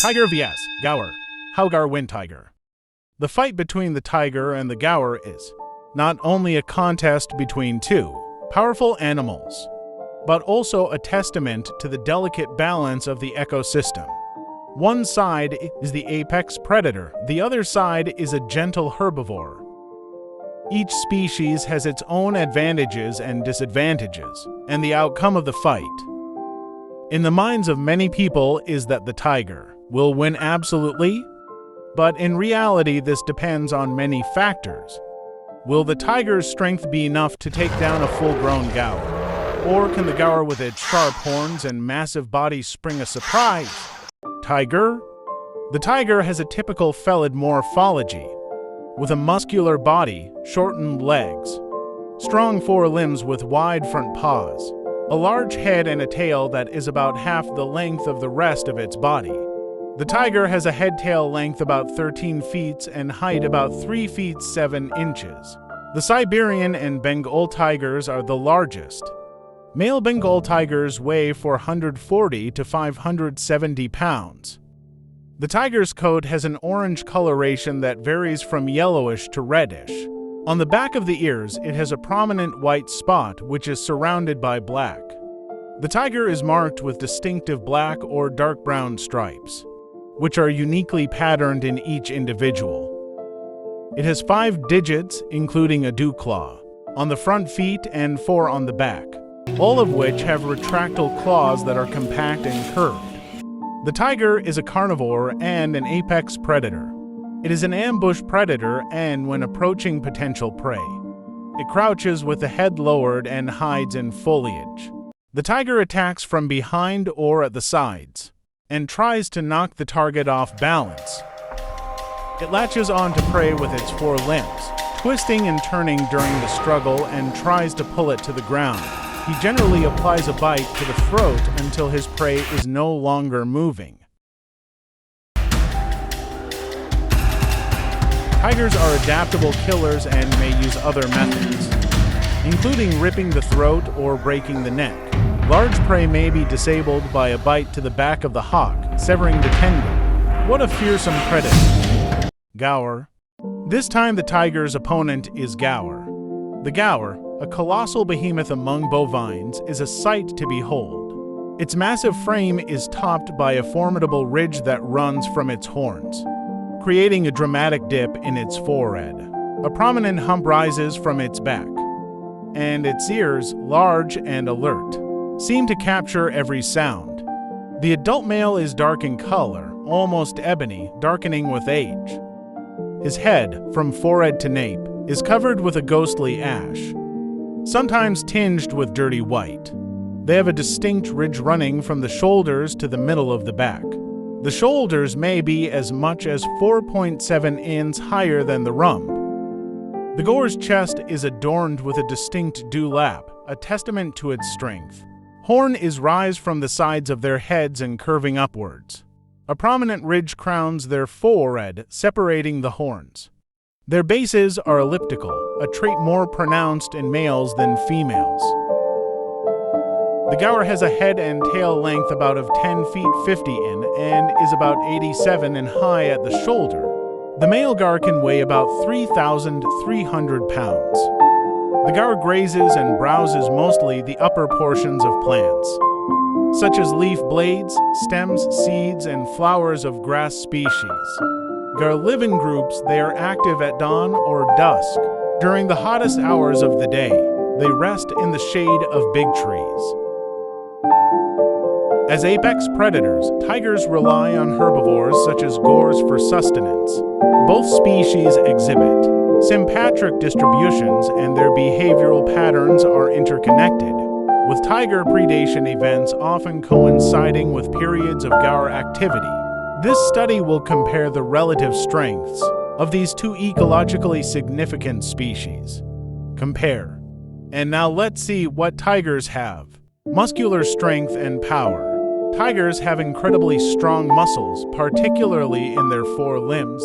Tiger vs. Gaur. How gaur win tiger? The fight between the tiger and the gaur is not only a contest between two powerful animals, but also a testament to the delicate balance of the ecosystem. One side is the apex predator, the other side is a gentle herbivore. Each species has its own advantages and disadvantages, and the outcome of the fight, in the minds of many people, is that the tiger will win absolutely, but in reality this depends on many factors. Will the tiger's strength be enough to take down a full-grown gaur? Or can the gaur with its sharp horns and massive body spring a surprise? Tiger? The tiger has a typical felid morphology, with a muscular body, shortened legs, strong forelimbs with wide front paws, a large head and a tail that is about half the length of the rest of its body. The tiger has a head-tail length about 13 feet and height about 3 feet 7 inches. The Siberian and Bengal tigers are the largest. Male Bengal tigers weigh 440 to 570 pounds. The tiger's coat has an orange coloration that varies from yellowish to reddish. On the back of the ears, it has a prominent white spot which is surrounded by black. The tiger is marked with distinctive black or dark brown stripes, which are uniquely patterned in each individual. It has 5 digits, including a dew claw, on the front feet and 4 on the back, all of which have retractile claws that are compact and curved. The tiger is a carnivore and an apex predator. It is an ambush predator, and when approaching potential prey, it crouches with the head lowered and hides in foliage. The tiger attacks from behind or at the sides, and tries to knock the target off balance. It latches onto prey with its 4 limbs, twisting and turning during the struggle, and tries to pull it to the ground. He generally applies a bite to the throat until his prey is no longer moving. Tigers are adaptable killers and may use other methods, including ripping the throat or breaking the neck. Large prey may be disabled by a bite to the back of the hock, severing the tendon. What a fearsome predator! Gaur. This time the tiger's opponent is gaur. The gaur, a colossal behemoth among bovines, is a sight to behold. Its massive frame is topped by a formidable ridge that runs from its horns, creating a dramatic dip in its forehead. A prominent hump rises from its back, and its ears, large and alert, seem to capture every sound. The adult male is dark in color, almost ebony, darkening with age. His head, from forehead to nape, is covered with a ghostly ash, sometimes tinged with dirty white. They have a distinct ridge running from the shoulders to the middle of the back. The shoulders may be as much as 4.7 inches higher than the rump. The gaur's chest is adorned with a distinct dewlap, a testament to its strength. Horn is rise from the sides of their heads and curving upwards. A prominent ridge crowns their forehead, separating the horns. Their bases are elliptical, a trait more pronounced in males than females. The gaur has a head and tail length about of 10 feet 50 in and is about 87 in high at the shoulder. The male gaur can weigh about 3,300 pounds. The gaur grazes and browses mostly the upper portions of plants, such as leaf blades, stems, seeds, and flowers of grass species. Gaur live in groups. They are active at dawn or dusk. During the hottest hours of the day, they rest in the shade of big trees. As apex predators, tigers rely on herbivores such as gaurs for sustenance. Both species exhibit sympatric distributions, and their behavioral patterns are interconnected, with tiger predation events often coinciding with periods of gaur activity. This study will compare the relative strengths of these two ecologically significant species. Compare. And now let's see what tigers have. Muscular strength and power. Tigers have incredibly strong muscles, particularly in their 4 limbs.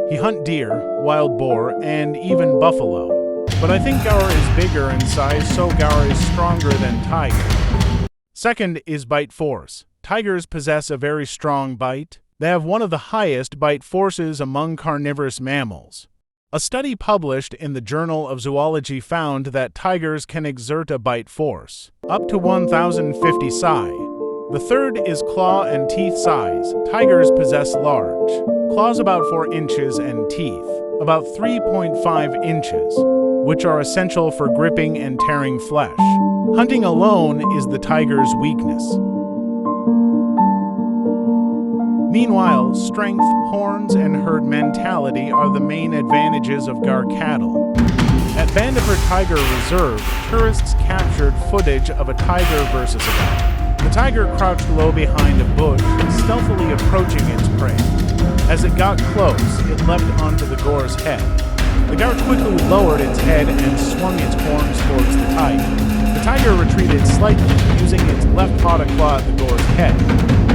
He hunt deer, wild boar, and even buffalo. But I think gaur is bigger in size, so gaur is stronger than tiger. Second is bite force. Tigers possess a very strong bite, They have one of the highest bite forces among carnivorous mammals. A study published in the Journal of Zoology found that tigers can exert a bite force up to 1,050 psi. The third is claw and teeth size. Tigers possess large claws about 4 inches and teeth about 3.5 inches, which are essential for gripping and tearing flesh. Hunting alone is the tiger's weakness. Meanwhile, strength, horns, and herd mentality are the main advantages of gaur cattle. At Bandipur Tiger Reserve, tourists captured footage of a tiger versus a gaur. The tiger crouched low behind a bush, stealthily approaching its prey. As it got close, it leapt onto the gaur's head. The gaur quickly lowered its head and swung its horns towards the tiger. The tiger retreated slightly, using its left paw to claw at the gaur's head.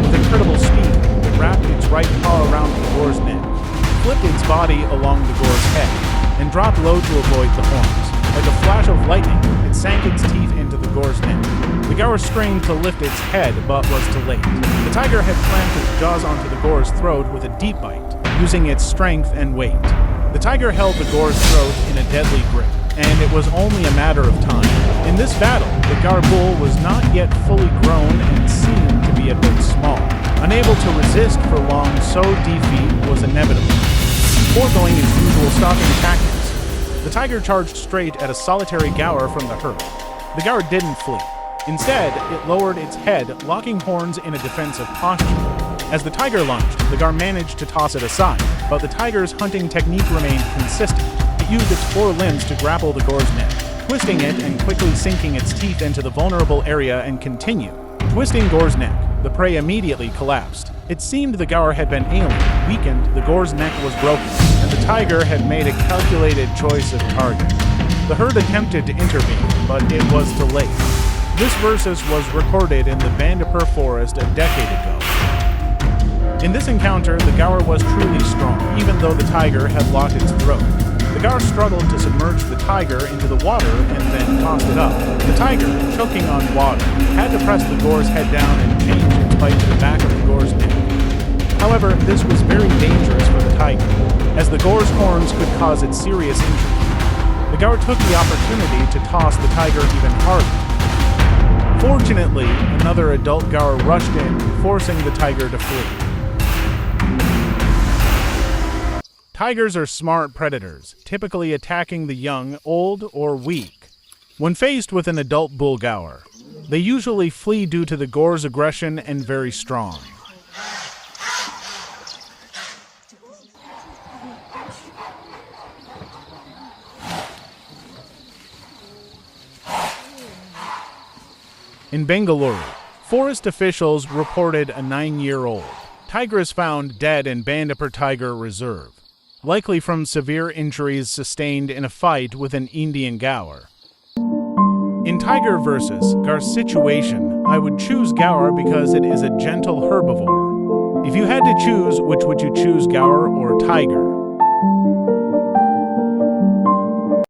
With incredible speed, it wrapped its right paw around the gaur's neck, flipped its body along the gaur's head, and dropped low to avoid the horns. Like a flash of lightning, it sank its teeth into the gaur's neck. The gaur strained to lift its head, but was too late. The tiger had clamped its jaws onto the gaur's throat with a deep bite, using its strength and weight. The tiger held the gaur's throat in a deadly grip, and it was only a matter of time. In this battle, the gaur bull was not yet fully grown and seemed to be a bit small. Unable to resist for long, so defeat was inevitable. Foregoing its usual stalking tactics, the tiger charged straight at a solitary gaur from the herd. The gaur didn't flee. Instead, it lowered its head, locking horns in a defensive posture. As the tiger lunged, the gaur managed to toss it aside, but the tiger's hunting technique remained consistent. It used its 4 limbs to grapple the gaur's neck, twisting it and quickly sinking its teeth into the vulnerable area and continued twisting gaur's neck. The prey immediately collapsed. It seemed the gaur had been ailing, weakened, the gaur's neck was broken, and the tiger had made a calculated choice of target. The herd attempted to intervene, but it was too late. This versus was recorded in the Bandipur forest a decade ago. In this encounter, the gaur was truly strong, even though the tiger had locked its throat. The gaur struggled to submerge the tiger into the water and then tossed it up. The tiger, choking on water, had to press the gaur's head down and change its bite to the back of the gaur's neck. However, this was very dangerous for the tiger, as the gaur's horns could cause it serious injury. The gaur took the opportunity to toss the tiger even harder. Fortunately, another adult gaur rushed in, forcing the tiger to flee. Tigers are smart predators, typically attacking the young, old, or weak. When faced with an adult bull gaur, they usually flee due to the gaur's aggression and very strong. In Bengaluru, forest officials reported a 9-year-old tiger is found dead in Bandipur Tiger Reserve, likely from severe injuries sustained in a fight with an Indian gaur. In tiger versus gaur situation, I would choose gaur because it is a gentle herbivore. If you had to choose, which would you choose, gaur or tiger?